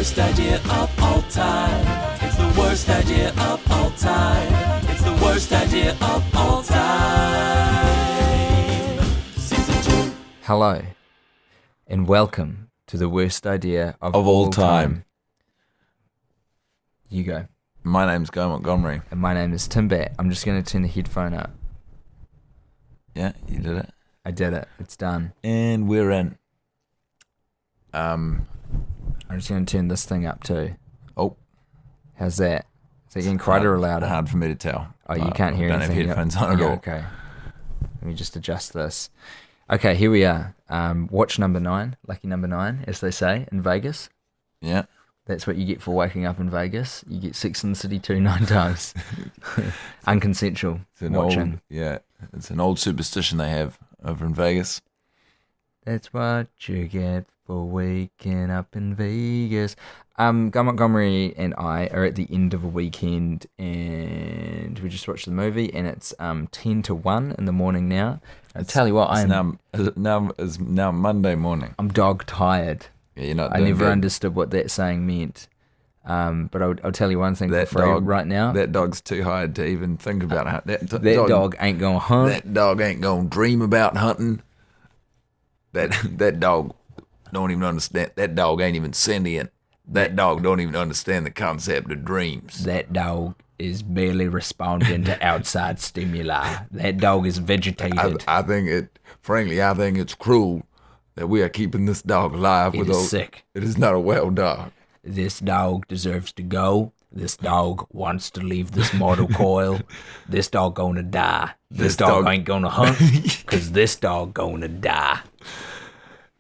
worst idea of all time. It's the worst idea of all time. It's the worst idea of all time. Season 2. Hello, and welcome to the worst idea of all time. You go. My name's Guy Montgomery. And my name is Tim Bat. I'm just going to turn the headphone up. Yeah, you did it. I did it. It's done. And we're in. I'm just going to turn this thing up too. Oh. How's that? Is it getting quieter or louder? Hard for me to tell. Oh, you can't hear anything. I don't have headphones on at all. Okay. Let me just adjust this. Okay, here we are. Watch number 9, lucky number 9, as they say, in Vegas. Yeah. That's what you get for waking up in Vegas. You get Sex and the City 2 9 times. Unconsensual watching. It's an old superstition they have over in Vegas. That's what you get for waking up in Vegas. Guy Montgomery and I are at the end of a weekend, and we just watched the movie, and it's 10 to 1 in the morning now. I tell you what, it's now Monday morning. I'm dog tired. Yeah, you're not. I never understood what that saying meant. But I'll tell you one thing for free right now. That dog's too hard to even think about. That dog ain't gonna hunt. That dog ain't gonna dream about hunting. That dog don't even understand. That dog ain't even sentient. That dog don't even understand the concept of dreams. That dog is barely responding to outside stimuli. That dog is vegetated. I think it's cruel that we are keeping this dog alive. It is sick. It is not a well dog. This dog deserves to go. This dog wants to leave this mortal coil. This dog gonna die. This dog ain't gonna hunt because this dog gonna die.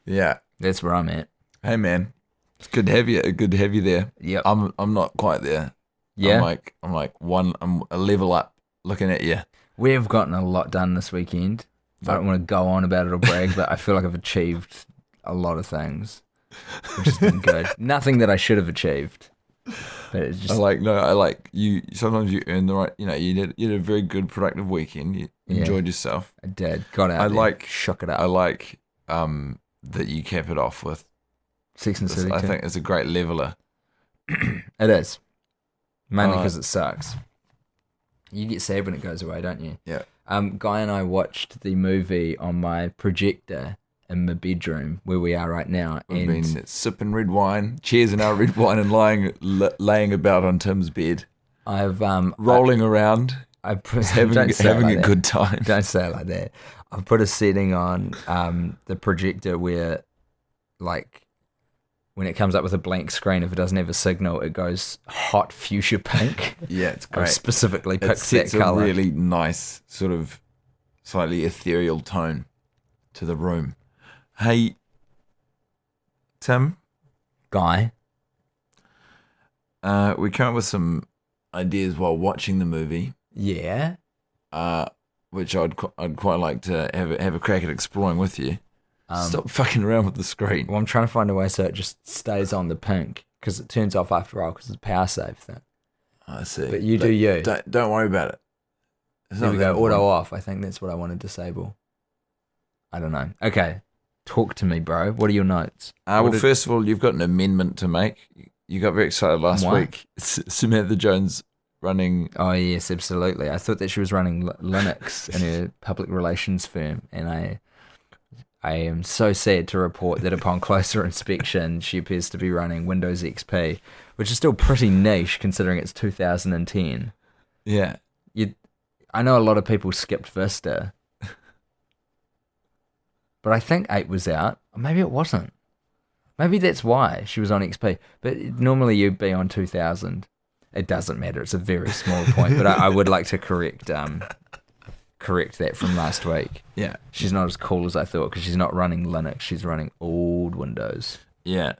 Yeah, that's where I'm at. Hey man, it's good to have you. Good to have you there. Yep. I'm not quite there. Yeah. I'm a level up looking at you. We've gotten a lot done this weekend. I don't want to go on about it or brag, but I feel like I've achieved a lot of things, which has been good. Nothing that I should have achieved, but it's just. I like you. Sometimes you earn the right. You did a very good, productive weekend. You enjoyed yourself. I did. Got out. Shook it up. I like that you cap it off with Sex and the City. I think it's a great leveler. It is, mainly because it sucks. You get sad when it goes away, don't you? Yeah. Guy and I watched the movie on my projector in my bedroom where we are right now. We've been sipping red wine, cheersing our red wine, and laying about on Tim's bed. I've rolling around, having a good time. Don't say it like that. I've put a setting on the projector where, like, when it comes up with a blank screen, if it doesn't have a signal, it goes hot fuchsia pink. Yeah, it's great. I've specifically picked that It colour. sets a really nice, sort of slightly ethereal tone to the room. Hey, Tim. Guy. We came up with some ideas while watching the movie. Yeah. Which I'd quite like to have a crack at exploring with you. Stop fucking around with the screen. Well, I'm trying to find a way so it just stays on the pink, because it turns off after a while because it's a power save thing. I see. But you do you. Don't worry about it. There we go, auto off. I think that's what I want to disable. I don't know. Okay, talk to me, bro. What are your notes? First of all, you've got an amendment to make. You got very excited last week. Samantha Jones running... Oh, yes, absolutely. I thought that she was running Linux in her public relations firm, and I am so sad to report that upon closer inspection, she appears to be running Windows XP, which is still pretty niche considering it's 2010. Yeah. I know a lot of people skipped Vista, but I think 8 was out. Or maybe it wasn't. Maybe that's why she was on XP. But normally you'd be on 2000. It doesn't matter. It's a very small point, but I would like to correct that from last week. Yeah. She's not as cool as I thought because she's not running Linux. She's running old Windows. Yeah.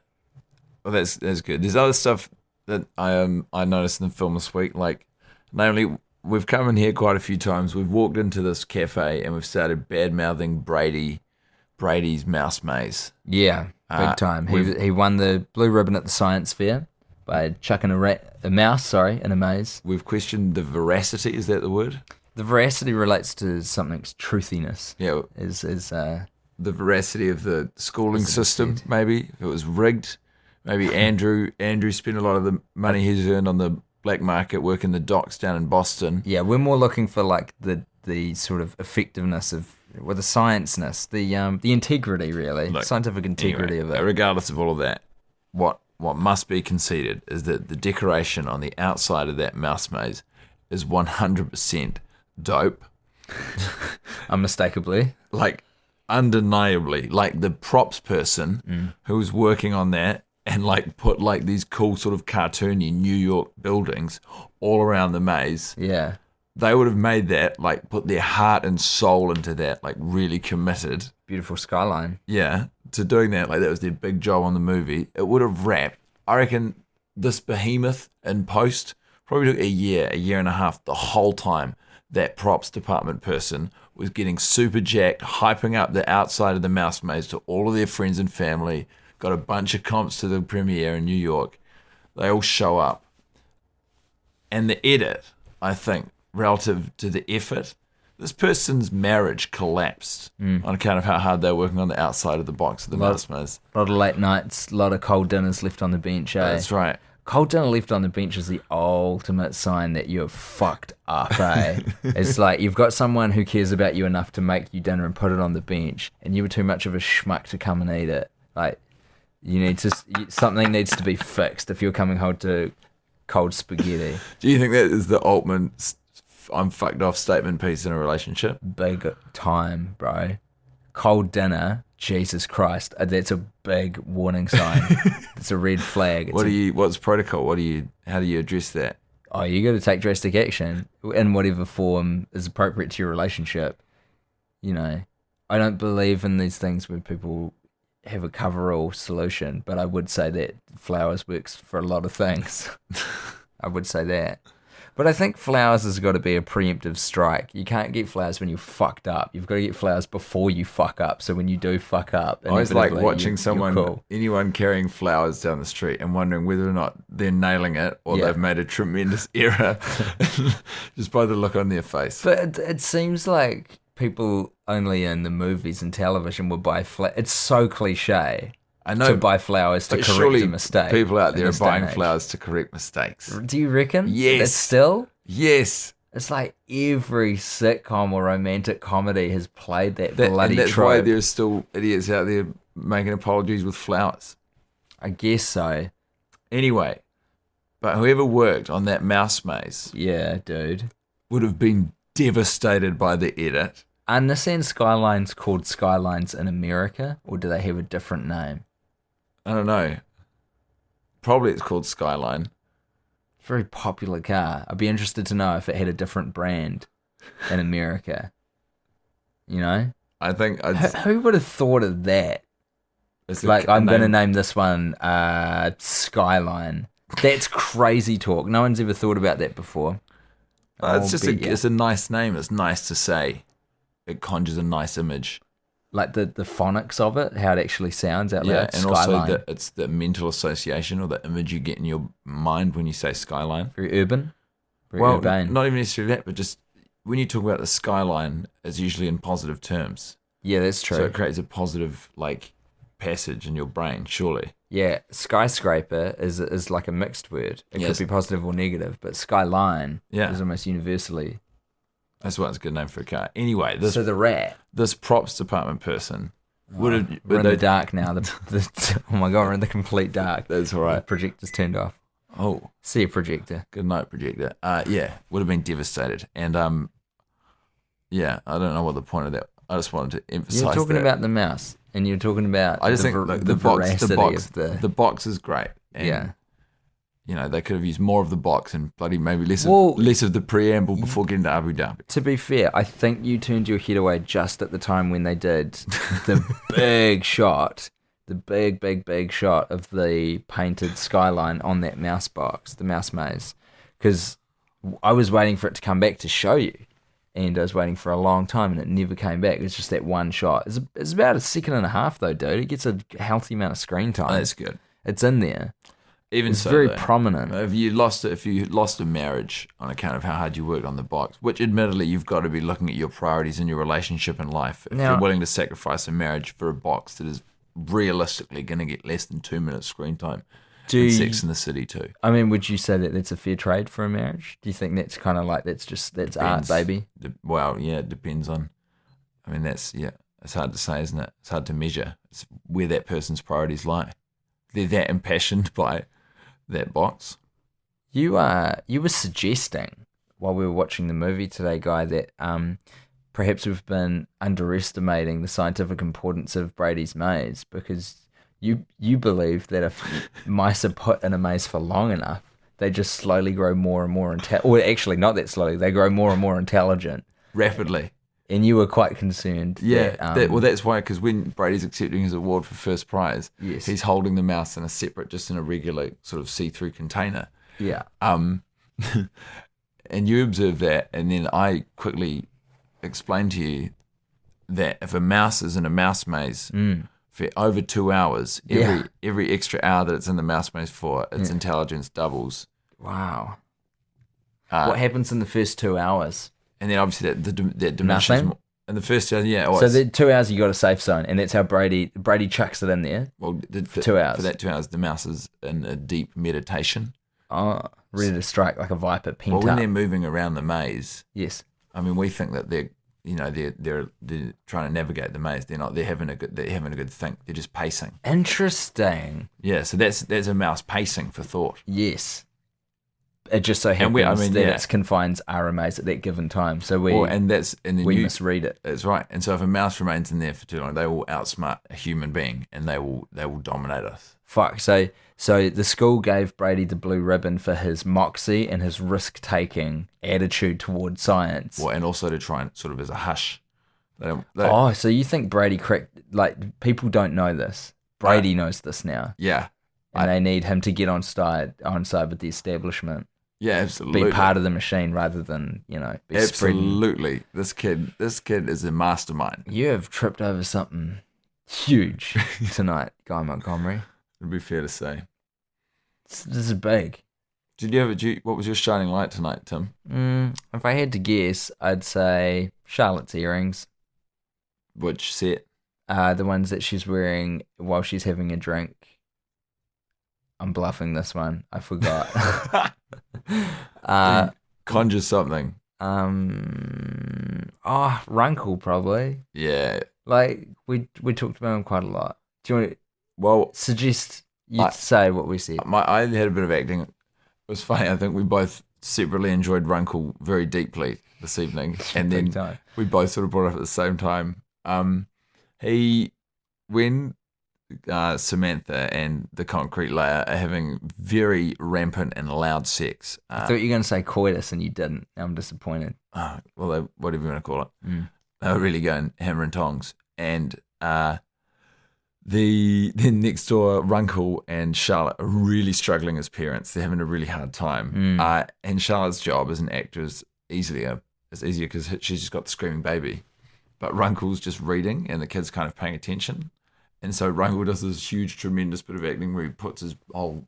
Well, that's good. There's other stuff that I noticed in the film this week, like, namely, we've come in here quite a few times. We've walked into this cafe and we've started bad-mouthing Brady's mouse maze. Yeah, big time. He won the blue ribbon at the science fair by chucking a mouse in a maze. We've questioned the veracity. Is that the word? The veracity relates to something's truthiness. Yeah. Is the veracity of the schooling system, maybe. If it was rigged, Maybe Andrew spent a lot of the money he's earned on the black market working the docks down in Boston. Yeah, we're more looking for like the sort of effectiveness of, well, the science-ness, the integrity, really, Look, scientific integrity anyway, of it. regardless of all of that, what must be conceded is that the decoration on the outside of that mouse maze is 100% dope. Unmistakably. Like, undeniably. Like, the props person who was working on that and, like, put, like, these cool sort of cartoony New York buildings all around the maze. Yeah. They would have made that, like, put their heart and soul into that, like, really committed. Beautiful skyline. Yeah, to doing that. Like, that was their big job on the movie. It would have wrapped. I reckon this behemoth in post probably took a year and a half, the whole time that props department person was getting super jacked, hyping up the outside of the mouse maze to all of their friends and family, got a bunch of comps to the premiere in New York. They all show up. And the edit, I think, relative to the effort, this person's marriage collapsed on account of how hard they're working on the outside of the box of the mouse maze. A lot of late nights, a lot of cold dinners left on the bench, eh? That's right. Cold dinner left on the bench is the ultimate sign that you're fucked up, eh? It's like you've got someone who cares about you enough to make you dinner and put it on the bench, and you were too much of a schmuck to come and eat it. Like, something needs to be fixed if you're coming home to cold spaghetti. Do you think that is the ultimate I'm fucked off statement piece in a relationship? Big time, bro. Cold dinner, Jesus Christ. That's a big warning sign. It's a red flag. What's protocol? How do you address that? Oh, you got to take drastic action in whatever form is appropriate to your relationship. You know, I don't believe in these things where people have a cover-all solution, but I would say that flowers works for a lot of things. I would say that. But I think flowers has got to be a preemptive strike. You can't get flowers when you're fucked up. You've got to get flowers before you fuck up. So when you do fuck up, I always like watching cool. anyone carrying flowers down the street and wondering whether or not they're nailing it or they've made a tremendous error just by the look on their face. But it seems like people only in the movies and television will buy flowers. It's so cliche. I know, to buy flowers to correct surely a mistake. People out there are buying flowers to correct mistakes. Do you reckon? Yes. It's still? Yes. It's like every sitcom or romantic comedy has played that bloody and that's trope. why there's still idiots out there making apologies with flowers. I guess so. Anyway, but whoever worked on that mouse maze, yeah, dude, would have been devastated by the edit. Understand Skyline's called Skylines in America, or do they have a different name? I don't know. Probably it's called Skyline. Very popular car. I'd be interested to know if it had a different brand in America. You know? I think who would have thought of that? It's like, I'm going to name this one Skyline. That's crazy talk. No one's ever thought about that before. It's a nice name. It's nice to say. It conjures a nice image. Like the phonics of it, how it actually sounds out loud. Yeah, and Skyline. also it's the mental association or the image you get in your mind when you say skyline. Very urban. Very well, urbane. Not even necessarily that, but just when you talk about the skyline, it's usually in positive terms. Yeah, that's true. So it creates a positive passage in your brain, surely. Yeah, skyscraper is like a mixed word. It could be positive or negative, but skyline is almost universally. That's why it's a good name for a car. Anyway, so the rat. This props department person would have. We're in the dark now. Oh my god, we're in the complete dark. That's all right. The projector's turned off. Oh, see a projector. Good night, projector. Would have been devastated. And I don't know what the point of that. I just wanted to emphasize. You're talking about the mouse, and you're talking about. I just think the box is great. And you know, they could have used more of the box and bloody maybe less of the preamble before getting to Abu Dhabi. To be fair, I think you turned your head away just at the time when they did the big shot, the big shot of the painted skyline on that mouse box, the mouse maze, because I was waiting for it to come back to show you, and I was waiting for a long time, and it never came back. It's just that one shot. It's about a second and a half though, dude. It gets a healthy amount of screen time. That's good. It's in there. It's very prominent. If you lost a marriage on account of how hard you worked on the box, which admittedly you've got to be looking at your priorities in your relationship and life. If you're willing to sacrifice a marriage for a box that is realistically going to get less than 2 minutes screen time Do in you, Sex and the City too. I mean, would you say that that's a fair trade for a marriage? Do you think that's kind of like that's art, baby? Well, yeah, it depends on. I mean, it's hard to say, isn't it? It's hard to measure. It's where that person's priorities lie. They're that impassioned by that box. You were suggesting while we were watching the movie today, Guy, that perhaps we've been underestimating the scientific importance of Brady's maze, because you believe that if mice are put in a maze for long enough, they just slowly grow more and more or actually not that slowly, they grow more and more intelligent Rapidly. And you were quite concerned. Yeah, that, that's why, because when Brady's accepting his award for first prize, yes, he's holding the mouse in a separate, just in a regular sort of see-through container. Yeah. And you observe that, and then I quickly explained to you that if a mouse is in a mouse maze for over 2 hours, every extra hour that it's in the mouse maze for, its intelligence doubles. Wow. What happens in the first 2 hours? And then obviously that diminishes more. In the first 2 hours, yeah. So the 2 hours you got a safe zone, and that's how Brady chucks it in there. Well, for 2 hours. For that 2 hours, the mouse is in a deep meditation. Oh, ready to strike like a viper, pent up. Well, when they're moving around the maze, yes. I mean, we think that they're trying to navigate the maze. They're having a good think. They're just pacing. Interesting. Yeah, so that's a mouse pacing for thought. Yes. It just so happens that its confines are a maze at that given time. So we misread it. That's right. And so if a mouse remains in there for too long, they will outsmart a human being, and they will dominate us. Fuck. So the school gave Brady the blue ribbon for his moxie and his risk-taking attitude towards science. Well, and also to try and sort of as a hush. So you think Brady cracked? Like, people don't know this. Brady knows this now. Yeah. And they need him to get on side with the establishment. Yeah, absolutely. Be part of the machine rather than, be absolutely. This kid is a mastermind. You have tripped over something huge tonight, Guy Montgomery. It'd be fair to say. This is big. What was your shining light tonight, Tim? If I had to guess, I'd say Charlotte's earrings. Which set? The ones that she's wearing while she's having a drink. I'm bluffing this one. I forgot. Conjure something. Runkle probably. Yeah. Like we talked about him quite a lot. Do you want to suggest you say what we said? I had a bit of acting. It was funny. I think we both separately enjoyed Runkle very deeply this evening, and then we both sort of brought it up at the same time. When Samantha and the concrete layer are having very rampant and loud sex. I thought you were going to say coitus and you didn't. I'm disappointed. Well, whatever you want to call it. They were really going hammer and tongs. And then next door, Runkle and Charlotte are really struggling as parents. They're having a really hard time. And Charlotte's job as an actor is easier because she's just got the screaming baby. But Runkle's just reading and the kid's kind of paying attention. And so Runkle does this huge, tremendous bit of acting where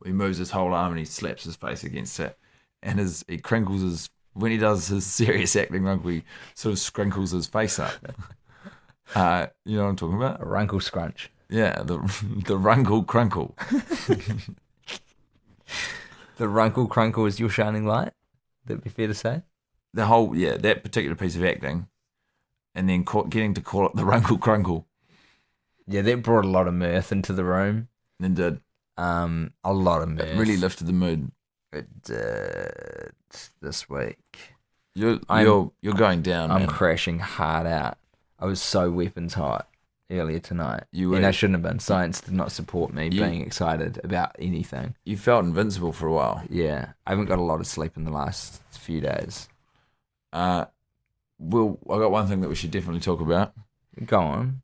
he moves his whole arm and he slaps his face against it. And he crinkles when he does his serious acting, Runkle, he sort of scrinkles his face up. You know what I'm talking about? A Runkle scrunch. Yeah, the Runkle crunkle. The Runkle crunkle is your shining light? That'd be fair to say? That particular piece of acting. And then getting to call it the Runkle crunkle. Yeah, that brought a lot of mirth into the room. It did. A lot of mirth. It really lifted the mood. It did this week. You're going down. I'm crashing hard out. I was so weapons hot earlier tonight. And I shouldn't have been. Science did not support me being excited about anything. You felt invincible for a while. Yeah. I haven't got a lot of sleep in the last few days. I got one thing that we should definitely talk about. Go on.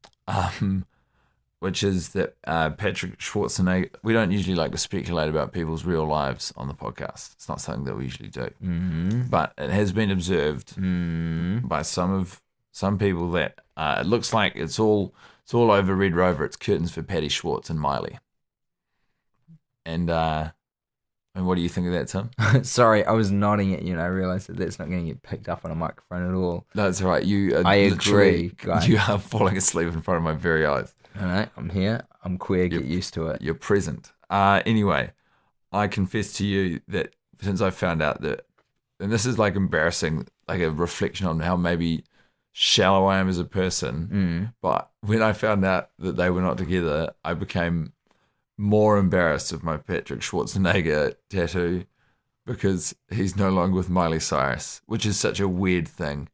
Which is that Patrick Schwarzenegger, we don't usually like to speculate about people's real lives on the podcast. It's not something that we usually do. Mm-hmm. But it has been observed by some people that it looks like it's all over Red Rover. It's curtains for Patty Schwartz and Miley. And what do you think of that, Tim? Sorry, I was nodding at you and I realised that that's not going to get picked up on a microphone at all. No, it's all right. I agree, guys. You are falling asleep in front of my very eyes. All right, I'm here. I'm queer. Get used to it. You're present. Anyway, I confess to you that since I found out that, and this is like embarrassing, like a reflection on how maybe shallow I am as a person, but when I found out that they were not together, I became more embarrassed of my Patrick Schwarzenegger tattoo because he's no longer with Miley Cyrus, which is such a weird thing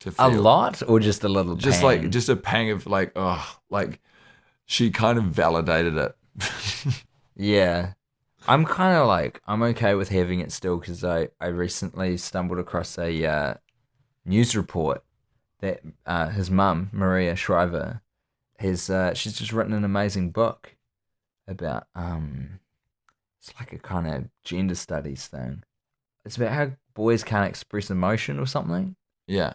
to feel. A lot or just a little Just pang? like, just a pang of like, oh, like she kind of validated it. Yeah. I'm kind of like, I'm okay with having it still because I recently stumbled across a news report that his mum, Maria Shriver, she's just written an amazing book about, it's like a kind of gender studies thing. It's about how boys can't express emotion or something. Yeah.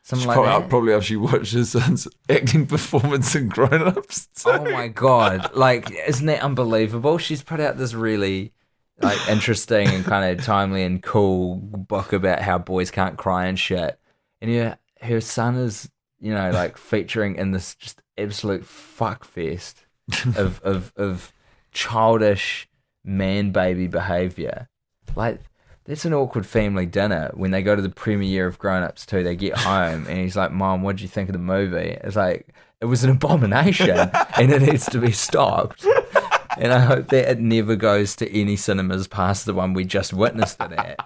Something like that. Probably after she watched her son's acting performance in Grown Ups. Oh my God. Like, isn't that unbelievable? She's put out this really like interesting and kind of timely and cool book about how boys can't cry and shit. And yeah, her son is, like featuring in this just absolute fuck fest of childish man baby behavior. Like, that's an awkward family dinner when they go to the premiere of Grown Ups 2. They get home and he's like, Mom, what did you think of the movie? It's like, it was an abomination and it needs to be stopped. And I hope that it never goes to any cinemas past the one we just witnessed it at.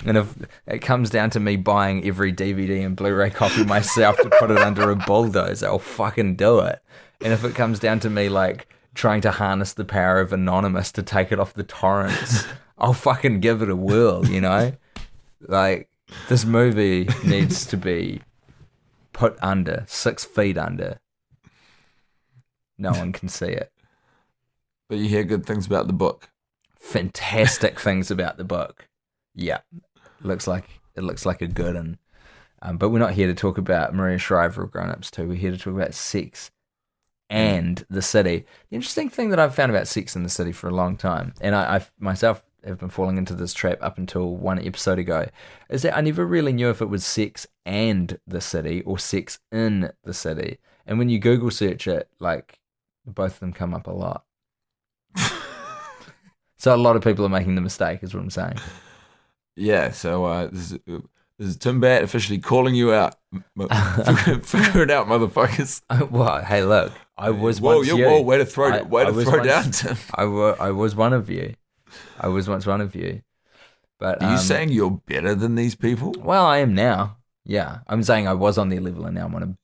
And if it comes down to me buying every DVD and Blu-ray copy myself to put it under a bulldozer, I'll fucking do it. And if it comes down to me like trying to harness the power of Anonymous to take it off the torrents, I'll fucking give it a whirl, Like, this movie needs to be put under, 6 feet under. No one can see it. But you hear good things about the book. Fantastic things about the book. Yeah. It looks like a good one. But we're not here to talk about Maria Shriver of Grown Ups 2. We're here to talk about Sex and the City. The interesting thing that I've found about Sex and the City for a long time, and I myself have been falling into this trap up until one episode ago, is that I never really knew if it was Sex and the City or Sex in the City. And when you Google search it, like, both of them come up a lot. So a lot of people are making the mistake, is what I'm saying. Yeah, so this is Tim Bat officially calling you out. Figure it out, motherfuckers. Well, hey, look, I was once you. Whoa, way to throw down, Tim. I was one of you. I was once one of you. But are you saying you're better than these people? Well, I am now. Yeah, I'm saying I was on their level and now I'm on a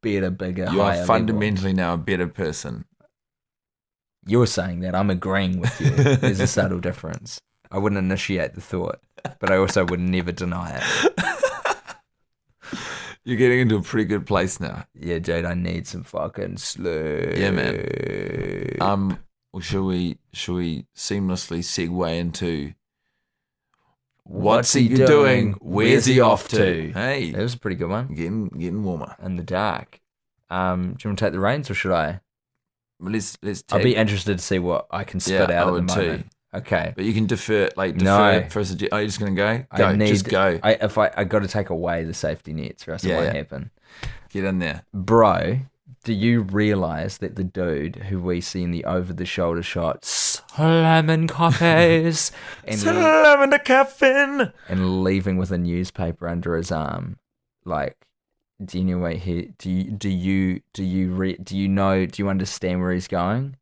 better, bigger, higher level. You are fundamentally now a better person. You're saying that. I'm agreeing with you. There's a subtle difference. I wouldn't initiate the thought, but I also would never deny it. You're getting into a pretty good place now. Yeah, dude, I need some fucking sleep. Yeah, man. Well, shall we seamlessly segue into what's he doing? Where's he off to? Hey, that was a pretty good one. Getting warmer in the dark. Do you want to take the reins or should I? Well, let's I'll be interested to see what I can spit out at the moment. Too. Okay, but you can defer for a suggestion. Are you just gonna go? Just go. I got to take away the safety nets, or else it won't happen. Get in there, bro. Do you realize that the dude who we see in the over-the-shoulder shot slamming coffees and slamming the caffeine and leaving with a newspaper under his arm, like? Do you understand where he's going?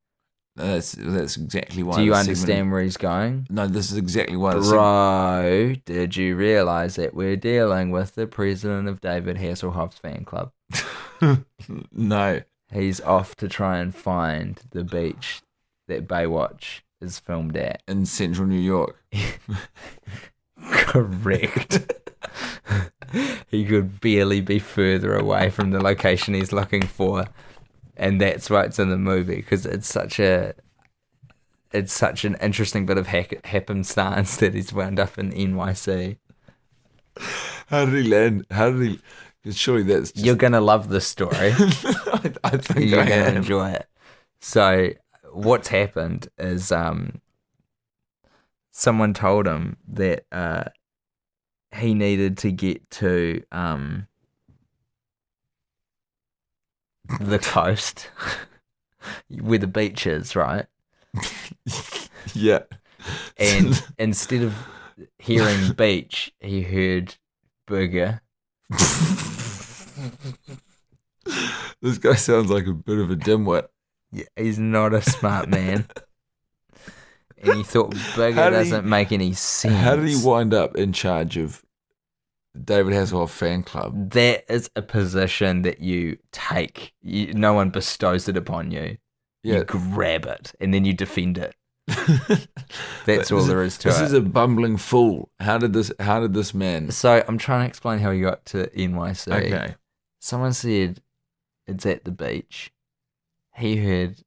That's exactly why. Do you understand where he's going? No, this is exactly why. Bro, did you realize that we're dealing with the president of David Hasselhoff's fan club? No. He's off to try and find the beach that Baywatch is filmed at. In central New York. Correct. He could barely be further away from the location he's looking for, and that's why it's in the movie, because it's such an interesting bit of happenstance that he's wound up in NYC. How did he land? Surely that's just... You're gonna love this story. I think you're gonna enjoy it. So what's happened is someone told him that he needed to get to the coast where the beach is, right? Yeah. And instead of hearing beach, he heard burger. This guy sounds like a bit of a dimwit. Yeah, he's not a smart man. And he thought burger How did he- doesn't make any sense. How did he wind up in charge of David Hasselhoff fan club? That is a position that you take. No one bestows it upon you. Yeah. You grab it and then you defend it. That's But all there is to this it. is a bumbling fool. How did this man? So I'm trying to explain how he got to NYC. Okay. Someone said it's at the beach. He heard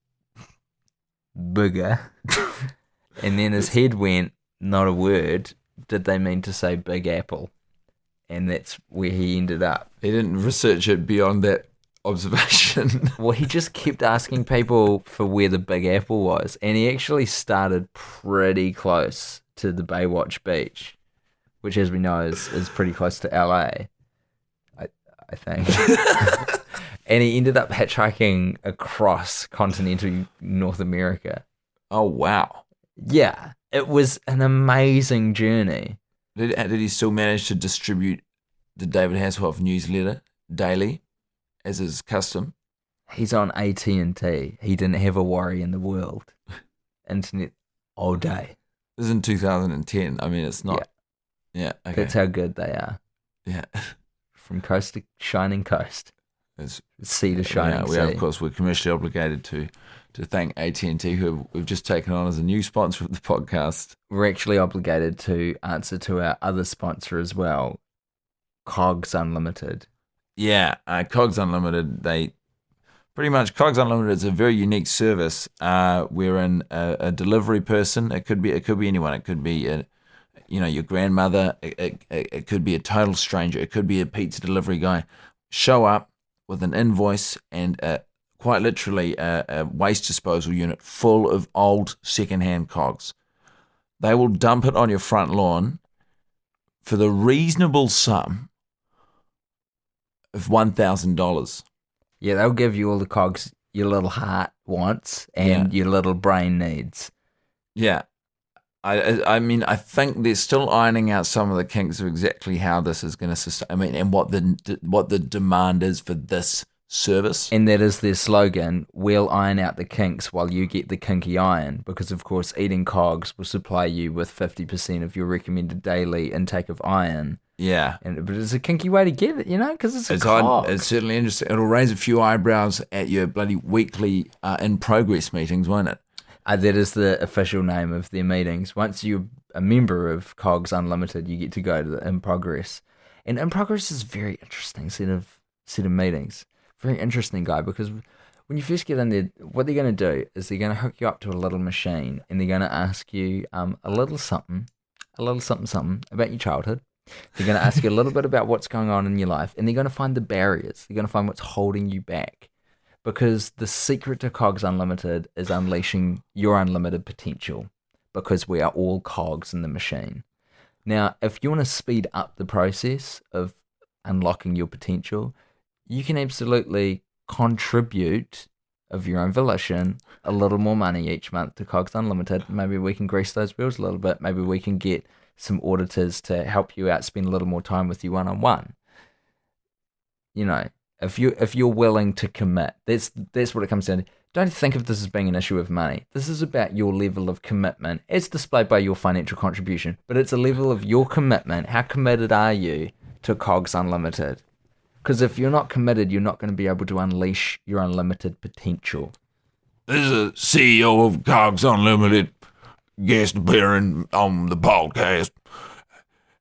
booger. And then his head went, not a word. Did they mean to say Big Apple? And that's where he ended up. He didn't research it beyond that observation. Well, he just kept asking people for where the Big Apple was. And he actually started pretty close to the Baywatch Beach, which, as we know, is pretty close to LA, I think. And he ended up hitchhiking across continental North America. Oh, wow. Yeah, it was an amazing journey. Did he still manage to distribute the David Hasselhoff newsletter daily, as is custom? He's on AT&T. He didn't have a worry in the world. Internet all day. This is in 2010. I mean, it's not. Yeah. Okay. That's how good they are. Yeah. From coast to shining coast, It's, sea to shining we sea. are, of course, we're commercially obligated to thank AT&T, who we've just taken on as a new sponsor of the podcast. We're actually obligated to answer to our other sponsor as well, Cogs Unlimited. Yeah, Cogs Unlimited. Cogs Unlimited is a very unique service. Wherein a delivery person, it could be anyone. It could be your grandmother. It could be a total stranger. It could be a pizza delivery guy. Show up with an invoice and quite literally a waste disposal unit full of old secondhand cogs. They will dump it on your front lawn for the reasonable sum of $1,000. Yeah, they'll give you all the cogs your little heart wants and your little brain needs. Yeah. I mean, I think they're still ironing out some of the kinks of exactly how this is going to sustain. I mean, and what the demand is for this service. And that is their slogan, we'll iron out the kinks while you get the kinky iron, because of course eating cogs will supply you with 50% of your recommended daily intake of iron. Yeah. But it's a kinky way to get it, because it's a It's cog. odd. It's certainly interesting. It'll raise a few eyebrows at your bloody weekly in progress meetings, won't it? That is the official name of their meetings. Once you're a member of Cogs Unlimited, you get to go to the In Progress. And In Progress is a very interesting set of meetings. Very interesting guy, because when you first get in there, what they're going to do is they're going to hook you up to a little machine and they're going to ask you a little something about your childhood. They're going to ask you a little bit about what's going on in your life, and they're going to find the barriers. They're going to find what's holding you back. Because the secret to Cogs Unlimited is unleashing your unlimited potential, because we are all cogs in the machine. Now, if you want to speed up the process of unlocking your potential, you can absolutely contribute of your own volition a little more money each month to Cogs Unlimited. Maybe we can grease those wheels a little bit. Maybe we can get some auditors to help you out, spend a little more time with you one-on-one. If you're willing to commit, that's what it comes down to. Don't think of this as being an issue of money. This is about your level of commitment. It's displayed by your financial contribution, but it's a level of your commitment. How committed are you to Cogs Unlimited? Because if you're not committed, you're not going to be able to unleash your unlimited potential. This is the CEO of Cogs Unlimited, guest appearing on the podcast.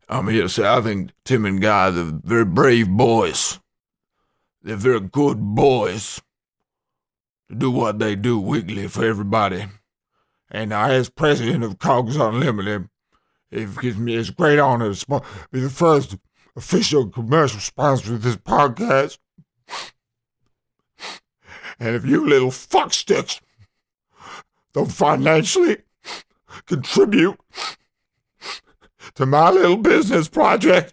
I'm here to say I think Tim and Guy are very brave boys. They're very good boys to do what they do weekly for everybody. And as president of Cogs Unlimited, it gives me a great honor to be the first official commercial sponsor of this podcast. And if you little fucksticks don't financially contribute to my little business project,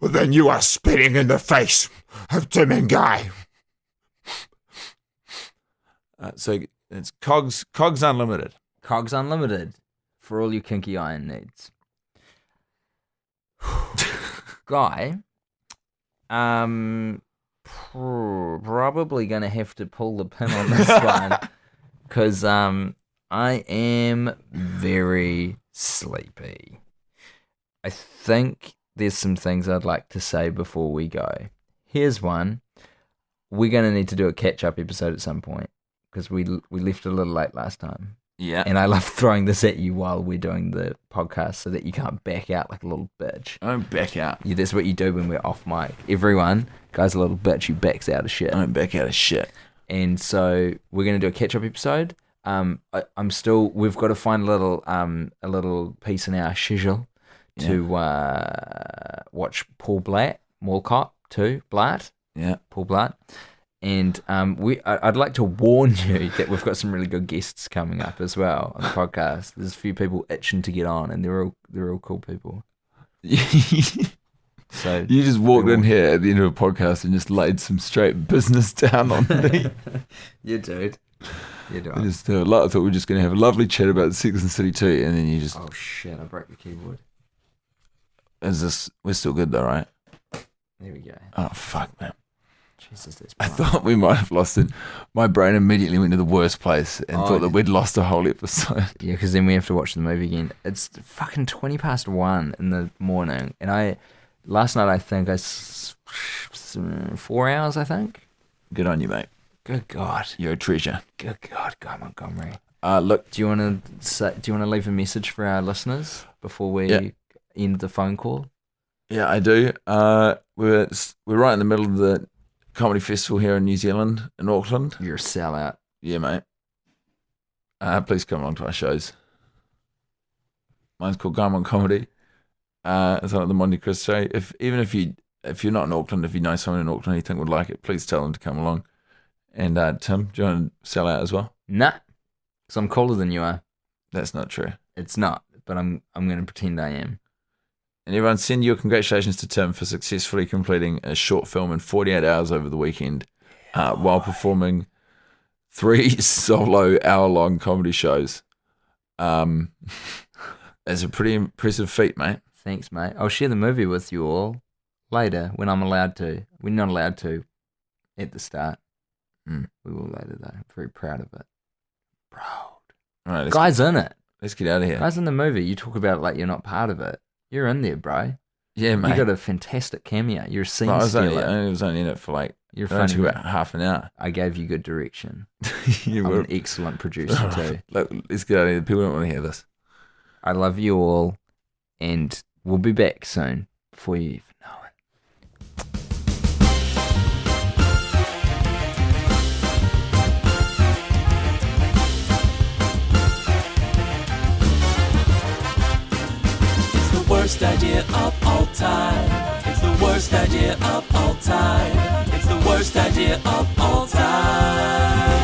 well, then you are spitting in the face of Tim and Guy. So it's Cogs Unlimited. Cogs Unlimited for all your kinky iron needs. Guy, probably gonna have to pull the pin on this one because I am very sleepy. I think there's some things I'd like to say before we go. Here's one. We're gonna need to do a catch-up episode at some point because we left a little late last time. Yeah. And I love throwing this at you while we're doing the podcast so that you can't back out like a little bitch. I don't back out. Yeah, that's what you do when we're off mic. Everyone, guy's a little bitch who backs out of shit. I don't back out of shit. And so we're going to do a catch-up episode. We've got to find a little piece in our schedule to watch Paul Blatt, Mall Cop 2, Blatt. Yeah. Paul Blatt. And I'd like to warn you that we've got some really good guests coming up as well on the podcast. There's a few people itching to get on, and they're all cool people. So you just walked in here at the end of a podcast and just laid some straight business down on me. You dude. You do. I thought we were just going to have a lovely chat about Sex and City 2, and then you just... Oh shit! I broke the keyboard. We're still good though, right? There we go. Oh fuck, man. Jesus, that's I thought we might have lost it. My brain immediately went to the worst place and thought that we'd lost a whole episode. Yeah, because then we have to watch the movie again. It's fucking 1:20 in the morning, and last night I think 4 hours. I think. Good on you, mate. Good God, You're a treasure. good God, Guy Montgomery. Look, Do you want to leave a message for our listeners before we end the phone call? yeah, I do. We're right in the middle of the comedy festival here in New Zealand, in Auckland. You're a sellout. Yeah, mate. Please come along to our shows. Mine's called Garmon Comedy. It's on at the Monte Cristo. If you're not in Auckland, if you know someone in Auckland you think would like it, please tell them to come along. And Tim, do you want to sell out as well? Nah, because I'm cooler than you are. That's not true. It's not, but I'm going to pretend I am. And everyone, send your congratulations to Tim for successfully completing a short film in 48 hours over the weekend, while performing 3 solo hour-long comedy shows. That's a pretty impressive feat, mate. Thanks, mate. I'll share the movie with you all later when I'm allowed to. We're not allowed to at the start. We will later, though. I'm very proud of it. Proud. All right, Guy's in it. Let's get out of here. Guy's in the movie. You talk about it like you're not part of it. You're in there, bro. Yeah, mate. You got a fantastic cameo. You're a scene I was stealer. only in it for You're only funny. about half an hour. I gave you good direction. You I'm were. an excellent producer too. Look, let's get out of here. People don't want to hear this. I love you all, and we'll be back soon before you even know it. It's the worst idea of all time. It's the worst idea of all time. It's the worst idea of all time.